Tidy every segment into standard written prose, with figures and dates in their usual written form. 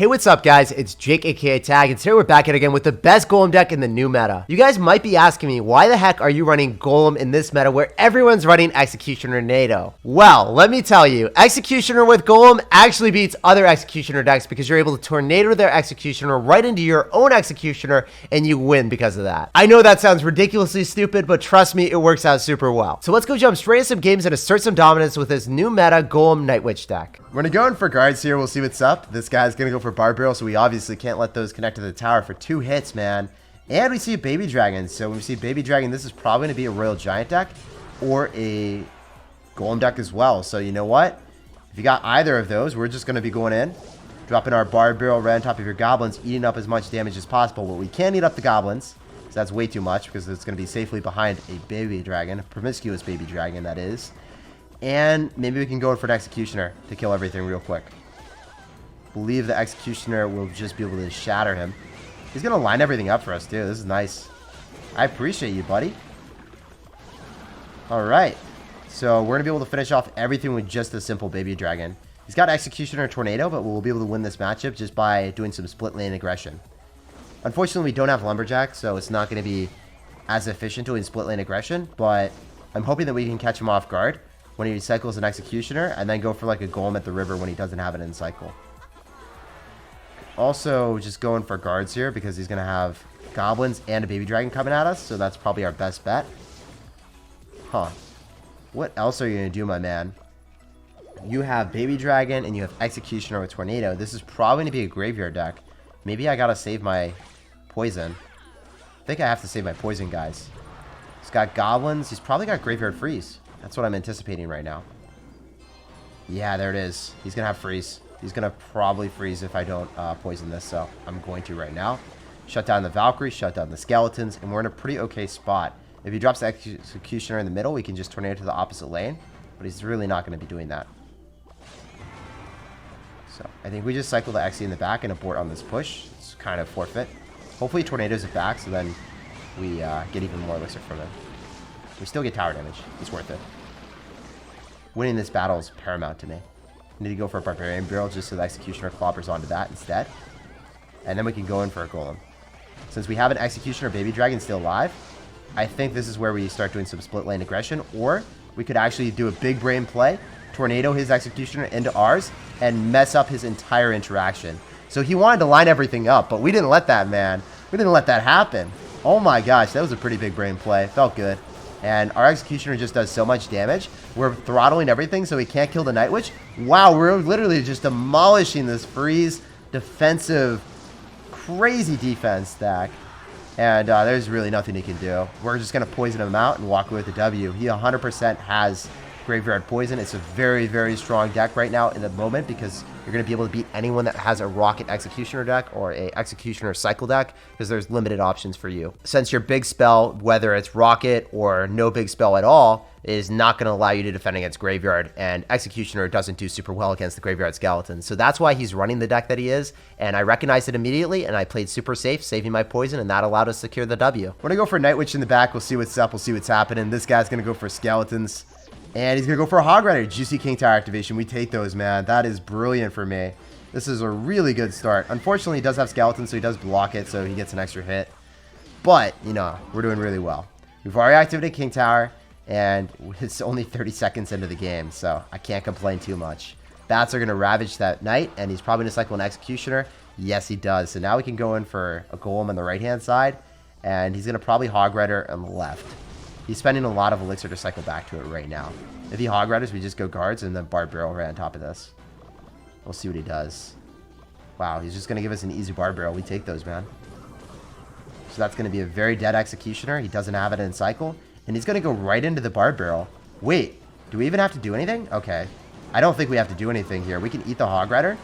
Hey, what's up guys? It's Jake aka Tag, and today we're back at it again with the best Golem deck in the new meta. You guys might be asking me, why the heck are you running Golem in this meta where everyone's running Executioner NATO? Well, let me tell you, Executioner with Golem actually beats other Executioner decks because you're able to tornado their Executioner right into your own Executioner and you win because of that. I know that sounds ridiculously stupid, but trust me, it works out super well. So let's go jump straight into some games and assert some dominance with this new meta Golem Night Witch deck. We're gonna go in for guards here. We'll see what's up. This guy's gonna go for Bar Barrel, so we obviously can't let those connect to the tower for 2 hits, man. And we see a Baby Dragon. So when we see Baby Dragon, this is probably gonna be a Royal Giant deck or a Golem deck as well. So you know what? If you got either of those, we're just gonna be going in, dropping our Bar Barrel right on top of your goblins, eating up as much damage as possible. But we can't eat up the goblins, so that's way too much because it's gonna be safely behind a Baby Dragon, a promiscuous Baby Dragon that is. And maybe we can go in for an Executioner to kill everything real quick. Believe the Executioner will just be able to shatter him. He's going to line everything up for us, too. This is nice. I appreciate you, buddy. Alright. So we're going to be able to finish off everything with just a simple Baby Dragon. He's got Executioner Tornado, but we'll be able to win this matchup just by doing some split lane aggression. Unfortunately, we don't have Lumberjack, so it's not going to be as efficient doing split lane aggression, but I'm hoping that we can catch him off guard when he cycles an Executioner, and then go for like a Golem at the river when he doesn't have it in cycle. Also, just going for guards here because he's going to have Goblins and a Baby Dragon coming at us, so that's probably our best bet. Huh. What else are you going to do, my man? You have Baby Dragon and you have Executioner with Tornado. This is probably going to be a graveyard deck. Maybe I got to save my poison. I think I have to save my poison, guys. He's got Goblins. He's probably got Graveyard Freeze. That's what I'm anticipating right now. Yeah, there it is. He's going to have freeze. He's going to probably freeze if I don't poison this, so I'm going to right now. Shut down the Valkyrie, shut down the Skeletons, and we're in a pretty okay spot. If he drops the Executioner in the middle, we can just tornado to the opposite lane, but he's really not going to be doing that. So I think we just cycle the Exy in the back and abort on this push. It's kind of forfeit. Hopefully he tornadoes it back, so then we get even more elixir from him. We still get tower damage. It's worth it. Winning this battle is paramount to me. I need to go for a Barbarian Barrel just so the Executioner clobbers onto that instead. And then we can go in for a Golem. Since we have an Executioner Baby Dragon still alive, I think this is where we start doing some split lane aggression. Or we could actually do a big brain play, tornado his Executioner into ours, and mess up his entire interaction. So he wanted to line everything up, but we didn't let that, man. We didn't let that happen. Oh my gosh, that was a pretty big brain play. Felt good. And our Executioner just does so much damage. We're throttling everything so he can't kill the Night Witch. Wow, we're literally just demolishing this freeze defensive, crazy defense stack. And there's really nothing he can do. We're just going to poison him out and walk away with the W. He 100% has Graveyard Poison. It's a very, very strong deck right now in the moment because you're going to be able to beat anyone that has a Rocket Executioner deck or a Executioner Cycle deck because there's limited options for you. Since your big spell, whether it's Rocket or no big spell at all, is not going to allow you to defend against Graveyard, and Executioner doesn't do super well against the Graveyard Skeletons. So that's why he's running the deck that he is, and I recognized it immediately, and I played super safe, saving my poison, and that allowed us to secure the W. We're going to go for Night Witch in the back. We'll see what's up. We'll see what's happening. This guy's going to go for Skeletons. And he's going to go for a Hog Rider. Juicy King Tower activation. We take those, man. That is brilliant for me. This is a really good start. Unfortunately, he does have Skeletons, so he does block it, so he gets an extra hit. But, you know, we're doing really well. We've already activated King Tower, and it's only 30 seconds into the game, so I can't complain too much. Bats are going to ravage that Knight, and he's probably going to cycle an Executioner. Yes, he does. So now we can go in for a Golem on the right-hand side, and he's going to probably Hog Rider on the left. He's spending a lot of elixir to cycle back to it right now. If he Hog Riders, we just go guards and then Bar Barrel right on top of this. We'll see what he does. Wow, he's just going to give us an easy Bar Barrel. We take those, man. So that's going to be a very dead Executioner. He doesn't have it in cycle. And he's going to go right into the Bar Barrel. Wait, do we even have to do anything? Okay. I don't think we have to do anything here. We can eat the Hog Rider.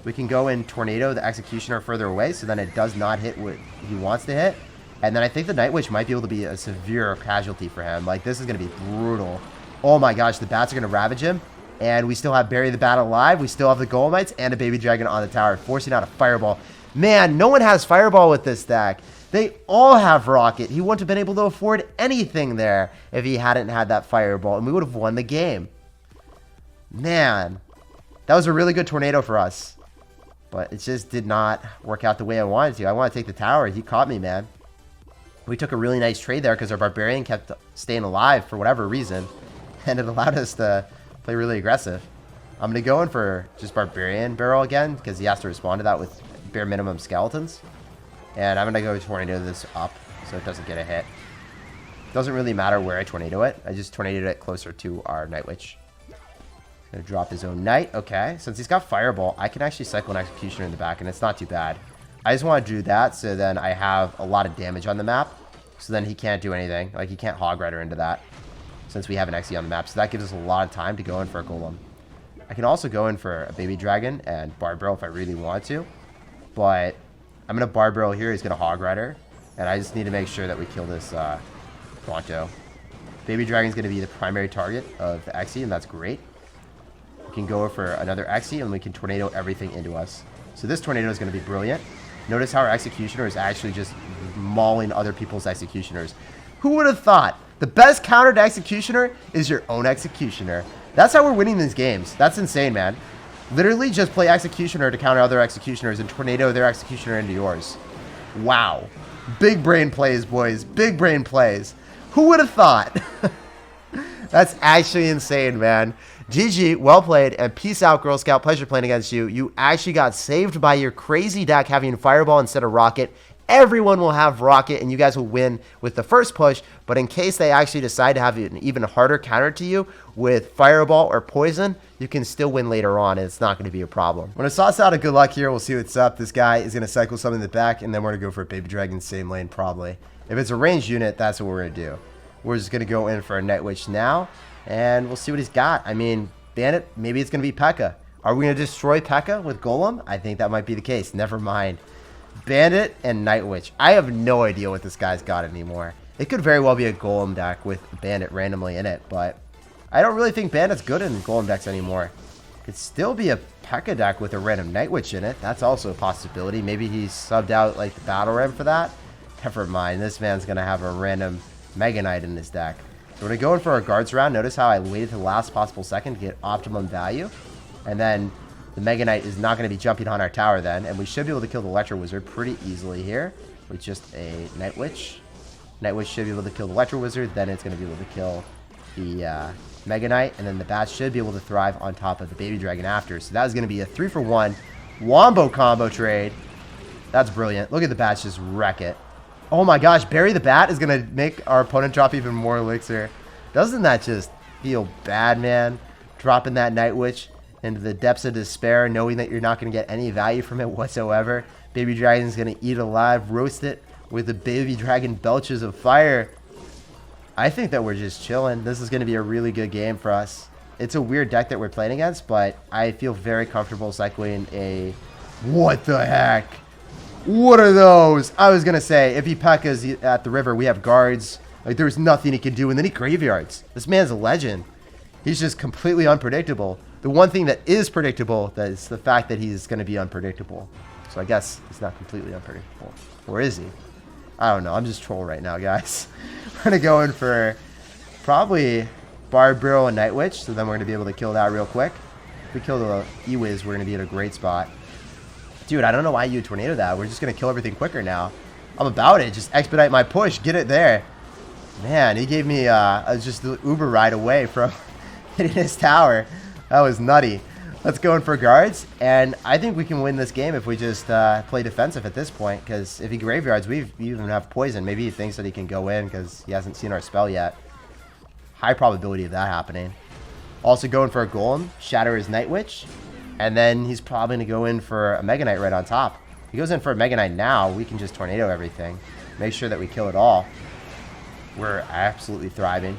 We can go and Tornado the Executioner further away so then it does not hit what he wants to hit. And then I think the Night Witch might be able to be a severe casualty for him. Like, this is going to be brutal. Oh my gosh, the bats are going to ravage him. And we still have Bury the Bat alive. We still have the Golemites and a Baby Dragon on the tower, forcing out a Fireball. Man, no one has Fireball with this deck. They all have Rocket. He wouldn't have been able to afford anything there if he hadn't had that Fireball. And we would have won the game. Man, that was a really good tornado for us. But it just did not work out the way I wanted to. I want to take the tower. He caught me, man. We took a really nice trade there because our Barbarian kept staying alive for whatever reason. And it allowed us to play really aggressive. I'm going to go in for just Barbarian Barrel again because he has to respond to that with bare minimum skeletons. And I'm going to go Tornado this up so it doesn't get a hit. Doesn't really matter where I Tornado it. I just Tornadoed it closer to our Night Witch. Gonna drop his own Knight. Okay, since he's got Fireball, I can actually cycle an Executioner in the back, and it's not too bad. I just want to do that so then I have a lot of damage on the map. So then he can't do anything. Like, he can't Hog Rider into that since we have an Xe on the map. So that gives us a lot of time to go in for a Golem. I can also go in for a Baby Dragon and Barb Barrel if I really want to. But I'm going to Barb Barrel here. He's going to Hog Rider. And I just need to make sure that we kill this Pronto. Baby Dragon's going to be the primary target of the Xe, and that's great. We can go for another Xe, and we can Tornado everything into us. So this Tornado is going to be brilliant. Notice how our Executioner is actually just mauling other people's Executioners. Who would have thought? The best counter to Executioner is your own Executioner. That's how we're winning these games. That's insane, man. Literally just play Executioner to counter other Executioners and Tornado their Executioner into yours. Wow. Big brain plays, boys. Big brain plays. Who would have thought? That's actually insane, man. GG, well played, and peace out, Girl Scout. Pleasure playing against you. You actually got saved by your crazy deck having Fireball instead of Rocket. Everyone will have Rocket, and you guys will win with the first push. But in case they actually decide to have an even harder counter to you with Fireball or Poison, you can still win later on, and it's not going to be a problem. I'm going to sauce out a good luck here. We'll see what's up. This guy is going to cycle something in the back, and then we're going to go for a Baby Dragon same lane, probably. If it's a ranged unit, that's what we're going to do. We're just going to go in for a Night Witch now, and we'll see what he's got. I mean, Bandit, maybe it's going to be P.E.K.K.A. Are we going to destroy P.E.K.K.A. with Golem? I think that might be the case. Never mind. Bandit and Night Witch. I have no idea what this guy's got anymore. It could very well be a Golem deck with Bandit randomly in it, but I don't really think Bandit's good in Golem decks anymore. Could still be a P.E.K.K.A. deck with a random Night Witch in it. That's also a possibility. Maybe he's subbed out like the Battle Ram for that. Never mind. This man's going to have a random Mega Knight in his deck. So we're going to go in for our guards round. Notice how I waited to the last possible second to get optimum value. And then the Mega Knight is not going to be jumping on our tower then. And we should be able to kill the Electro Wizard pretty easily here with just a Night Witch. Night Witch should be able to kill the Electro Wizard. Then it's going to be able to kill the Mega Knight. And then the Bat should be able to thrive on top of the Baby Dragon after. So that is going to be a 3-for-1 Wombo combo trade. That's brilliant. Look at the Bats just wreck it. Oh my gosh, Bury the Bat is going to make our opponent drop even more elixir. Doesn't that just feel bad, man? Dropping that Night Witch into the depths of despair, knowing that you're not going to get any value from it whatsoever. Baby Dragon's going to eat it alive, roast it with the Baby Dragon belches of fire. I think that we're just chilling. This is going to be a really good game for us. It's a weird deck that we're playing against, but I feel very comfortable cycling a... What the heck? What are those? I was going to say, if he P.E.K.K.A.'s at the river, we have guards. Like, there's nothing he can do, and then he graveyards. This man's a legend. He's just completely unpredictable. The one thing that is predictable is the fact that he's going to be unpredictable. So I guess he's not completely unpredictable. Or is he? I don't know. I'm just trolling right now, guys. We're going to go in for probably Barb Barrel and Night Witch, so then we're going to be able to kill that real quick. If we kill the E-Wiz, we're going to be in a great spot. Dude, I don't know why you Tornado that. We're just going to kill everything quicker now. I'm about it. Just expedite my push. Get it there. Man, he gave me just the Uber ride away from hitting his tower. That was nutty. Let's go in for guards. And I think we can win this game if we just play defensive at this point. Because if he graveyards, we even have poison. Maybe he thinks that he can go in because he hasn't seen our spell yet. High probability of that happening. Also going for a Golem. Shatter his Night Witch. And then he's probably going to go in for a Mega Knight right on top. If he goes in for a Mega Knight now, we can just Tornado everything. Make sure that we kill it all. We're absolutely thriving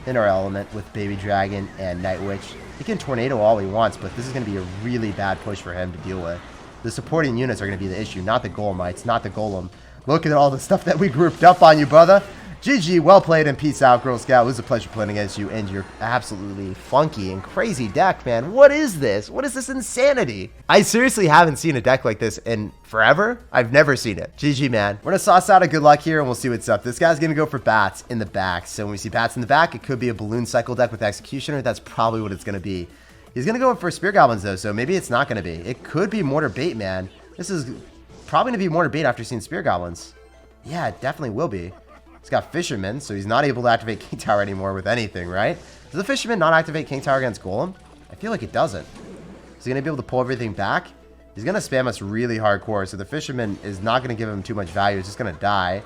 in our element with Baby Dragon and Night Witch. He can Tornado all he wants, but this is going to be a really bad push for him to deal with. The supporting units are going to be the issue, not the Golemites, not the Golem. Look at all the stuff that we grouped up on you, brother. GG, well played, and peace out, Girl Scout. It was a pleasure playing against you and your absolutely funky and crazy deck, man. What is this? What is this insanity? I seriously haven't seen a deck like this in forever. I've never seen it. GG, man. We're going to sauce out a good luck here, and we'll see what's up. This guy's going to go for Bats in the back. So when we see Bats in the back, it could be a Balloon Cycle deck with Executioner. That's probably what it's going to be. He's going to go in for Spear Goblins, though, so maybe it's not going to be. It could be Mortar Bait, man. This is probably going to be Mortar Bait after seeing Spear Goblins. Yeah, it definitely will be. He's got Fisherman, so he's not able to activate King Tower anymore with anything, right? Does the Fisherman not activate King Tower against Golem? I feel like it doesn't. Is he going to be able to pull everything back? He's going to spam us really hardcore, so the Fisherman is not going to give him too much value. It's just going to die.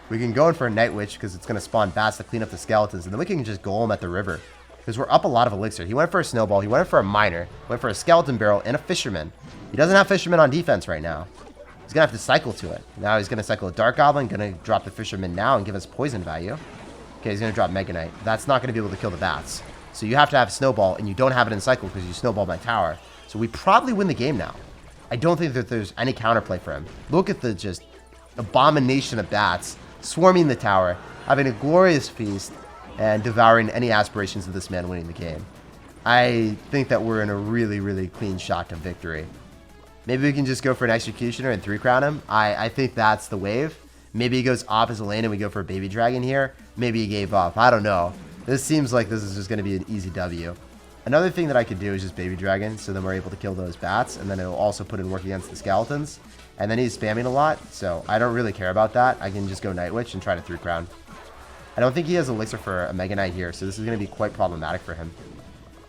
We can go in for a Night Witch because it's going to spawn bats to clean up the skeletons, and then we can just Golem at the river because we're up a lot of elixir. He went for a Snowball. He went in for a Miner. Went for a Skeleton Barrel and a Fisherman. He doesn't have Fisherman on defense right now. He's going to have to cycle to it. Now he's going to cycle a Dark Goblin, going to drop the Fisherman now and give us poison value. Okay, he's going to drop Mega Knight. That's not going to be able to kill the bats. So you have to have Snowball, and you don't have it in cycle because you snowballed my tower. So we probably win the game now. I don't think that there's any counterplay for him. Look at the just abomination of bats swarming the tower, having a glorious feast, and devouring any aspirations of this man winning the game. I think that we're in a really, really clean shot to victory. Maybe we can just go for an Executioner and 3-crown him. I think that's the wave. Maybe he goes opposite lane and we go for a Baby Dragon here. Maybe he gave up. I don't know. This seems like this is just going to be an easy W. Another thing that I could do is just Baby Dragon, so then we're able to kill those bats, and then it'll also put in work against the skeletons. And then he's spamming a lot, so I don't really care about that. I can just go Night Witch and try to 3-crown. I don't think he has Elixir for a Mega Knight here, so this is going to be quite problematic for him.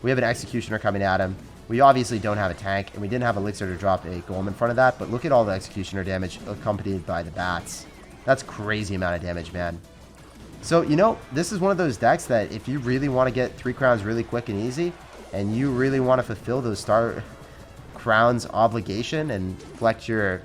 We have an Executioner coming at him. We obviously don't have a tank, and we didn't have Elixir to drop a Golem in front of that, but look at all the Executioner damage accompanied by the bats. That's crazy amount of damage, man. So, you know, this is one of those decks that if you really want to get 3 crowns really quick and easy, and you really want to fulfill those Star Crowns obligation and collect your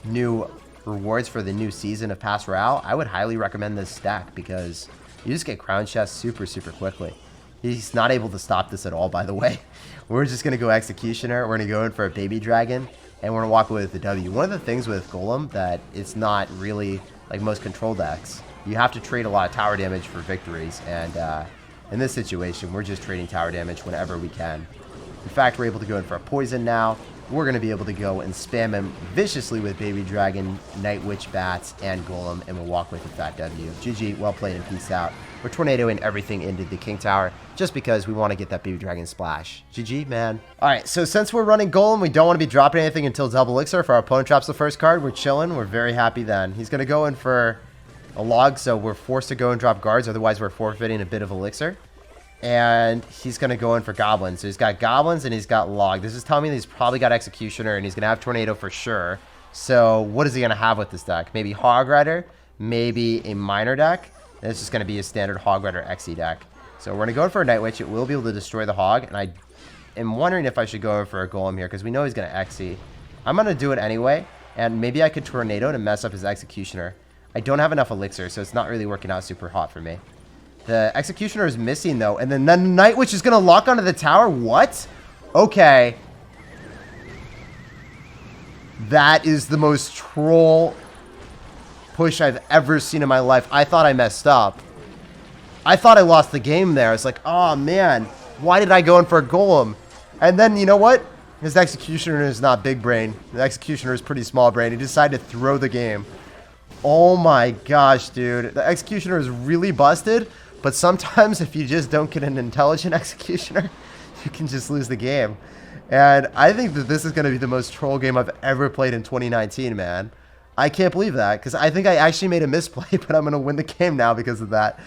new rewards for the new season of Pass Royale, I would highly recommend this deck because you just get Crown Chests super, super quickly. He's not able to stop this at all, by the way. We're just going to go Executioner. We're going to go in for a Baby Dragon, and we're going to walk away with the W. One of the things with Golem that it's not really like most control decks, you have to trade a lot of tower damage for victories, and in this situation, we're just trading tower damage whenever we can. In fact, we're able to go in for a Poison now. We're going to be able to go and spam him viciously with Baby Dragon, Night Witch, Bats, and Golem, and we'll walk with a fat W. GG, well played, and peace out. We're tornadoing everything into the King Tower just because we want to get that Baby Dragon splash. GG, man. Alright, so since we're running Golem, we don't want to be dropping anything until double Elixir. If our opponent drops the first card, we're chilling. We're very happy then. He's going to go in for a Log, so we're forced to go and drop guards. Otherwise, we're forfeiting a bit of Elixir. And he's going to go in for Goblins. So he's got Goblins and he's got Log. This is telling me that he's probably got Executioner and he's going to have Tornado for sure. So what is he going to have with this deck? Maybe Hog Rider, maybe a Miner deck. And it's just going to be a standard Hog Rider XE deck. So we're going to go in for a Night Witch. It will be able to destroy the Hog. And I am wondering if I should go in for a Golem here because we know he's going to XE. I'm going to do it anyway. And maybe I could Tornado to mess up his Executioner. I don't have enough Elixir, so it's not really working out super hot for me. The Executioner is missing, though. And then the Night Witch is going to lock onto the tower? What? Okay. That is the most troll push I've ever seen in my life. I thought I messed up. I thought I lost the game there. It's like, oh, man. Why did I go in for a Golem? And then, you know what? His Executioner is not big brain. The Executioner is pretty small brain. He decided to throw the game. Oh, my gosh, dude. The Executioner is really busted. But sometimes if you just don't get an intelligent Executioner, you can just lose the game. And I think that this is going to be the most troll game I've ever played in 2019, man. I can't believe that because I think I actually made a misplay, but I'm going to win the game now because of that.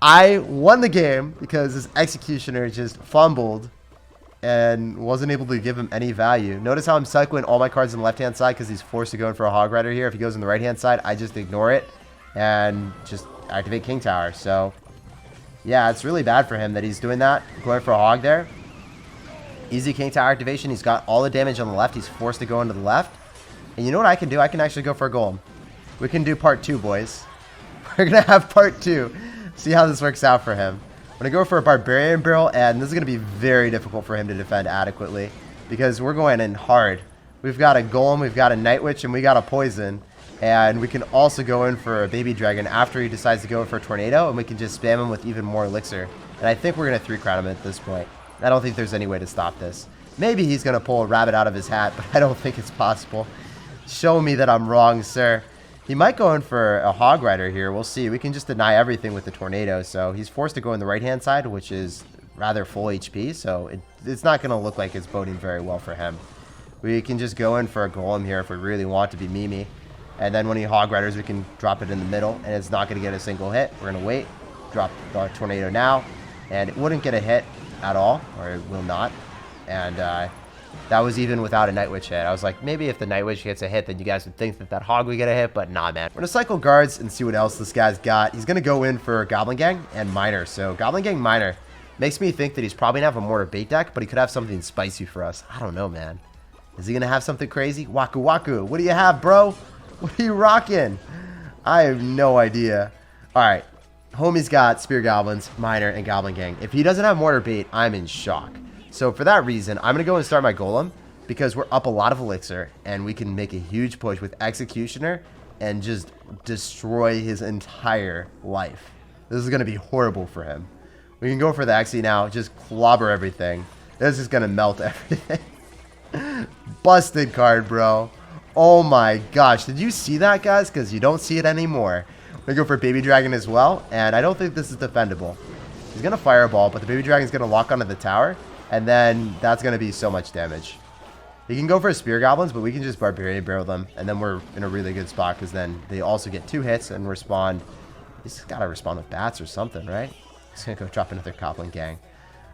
I won the game because his Executioner just fumbled and wasn't able to give him any value. Notice how I'm cycling all my cards on the left-hand side because he's forced to go in for a Hog Rider here. If he goes on the right-hand side, I just ignore it and just activate King Tower. So yeah, it's really bad for him that he's doing that. Going for a Hog there. Easy King Tower activation. He's got all the damage on the left. He's forced to go into the left. And you know what I can do? I can actually go for a Golem. We can do part 2, boys. We're going to have part 2. See how this works out for him. I'm going to go for a Barbarian Barrel, and this is going to be very difficult for him to defend adequately because we're going in hard. We've got a Golem, we've got a Night Witch, and we got a Poison. And we can also go in for a Baby Dragon after he decides to go in for a Tornado, and we can just spam him with even more Elixir. And I think we're going to 3-crown him at this point. I don't think there's any way to stop this. Maybe he's going to pull a rabbit out of his hat, but I don't think it's possible. Show me that I'm wrong, sir. He might go in for a Hog Rider here. We'll see. We can just deny everything with the Tornado. So he's forced to go in the right-hand side, which is rather full HP, so it's not going to look like it's boding very well for him. We can just go in for a Golem here if we really want to be Mimi. And then when he Hog Riders, we can drop it in the middle, and it's not going to get a single hit. We're going to wait, drop the Tornado now, and it wouldn't get a hit at all, or it will not. And that was even without a Night Witch hit. I was like, maybe if the Night Witch gets a hit, then you guys would think that that Hog would get a hit, but nah, man. We're going to cycle guards and see what else this guy's got. He's going to go in for Goblin Gang and Miner. So Goblin Gang Miner makes me think that he's probably going to have a Mortar Bait deck, but he could have something spicy for us. I don't know, man. Is he going to have something crazy? Waku Waku. What do you have, bro? What are you rocking? I have no idea. All right. Homie's got Spear Goblins, Miner, and Goblin Gang. If he doesn't have Mortar Bait, I'm in shock. So for that reason, I'm going to go and start my Golem because we're up a lot of Elixir, and we can make a huge push with Executioner and just destroy his entire life. This is going to be horrible for him. We can go for the Xe now, just clobber everything. This is going to melt everything. Busted card, bro. Oh my gosh. Did you see that, guys? Because you don't see it anymore. We go for Baby Dragon as well, and I don't think this is defendable. He's going to Fireball, but the Baby Dragon is going to lock onto the tower, and then that's going to be so much damage. He can go for Spear Goblins, but we can just Barbarian Barrel them, and then we're in a really good spot because then they also get 2 hits and respond. He's got to respond with bats or something, right? He's going to go drop another Goblin Gang.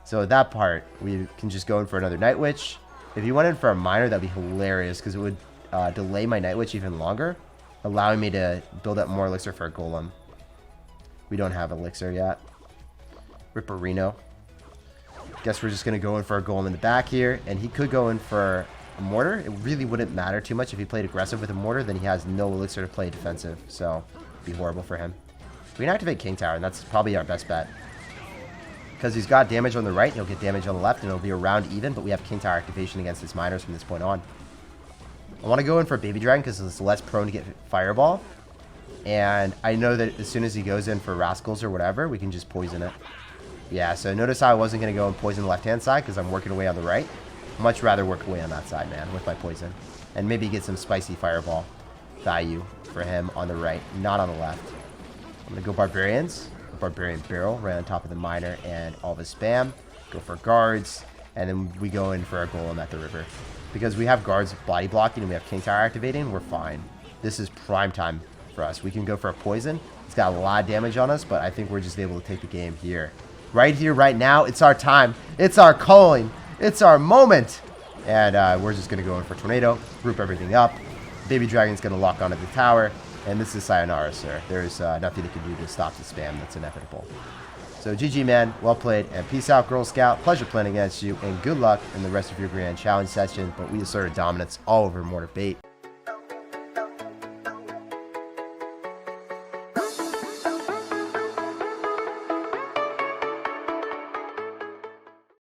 So that part, we can just go in for another Night Witch. If you went in for a Miner, that'd be hilarious because it would delay my Night Witch even longer, allowing me to build up more Elixir for a Golem. We don't have Elixir yet. Ripperino. Guess we're just going to go in for a Golem in the back here, and he could go in for a Mortar. It really wouldn't matter too much if he played aggressive with a Mortar, then he has no Elixir to play defensive, so it'd be horrible for him. We can activate King Tower, and that's probably our best bet. Because he's got damage on the right, he'll get damage on the left, and it'll be around even, but we have King Tower activation against his Miners from this point on. I want to go in for Baby Dragon because it's less prone to get Fireball. And I know that as soon as he goes in for Rascals or whatever, we can just poison it. Yeah, so notice how I wasn't going to go and poison the left-hand side because I'm working away on the right. Much rather work away on that side, man, with my poison. And maybe get some spicy Fireball value for him on the right, not on the left. I'm going to go Barbarians. Barbarian Barrel right on top of the Miner and all the spam. Go for guards, and then we go in for our Golem at the river. Because we have guards body blocking and we have King Tower activating, we're fine. This is prime time for us. We can go for a poison. It's got a lot of damage on us, but I think we're just able to take the game here. Right here, right now, it's our time. It's our calling. It's our moment. And we're just going to go in for Tornado, group everything up. Baby Dragon's going to lock onto the tower. And this is Sayonara, sir. There's nothing you can do to stop the spam. That's inevitable. So GG, man. Well played. And peace out, Girl Scout. Pleasure playing against you. And good luck in the rest of your grand challenge session. But we asserted dominance all over Mortar Bait.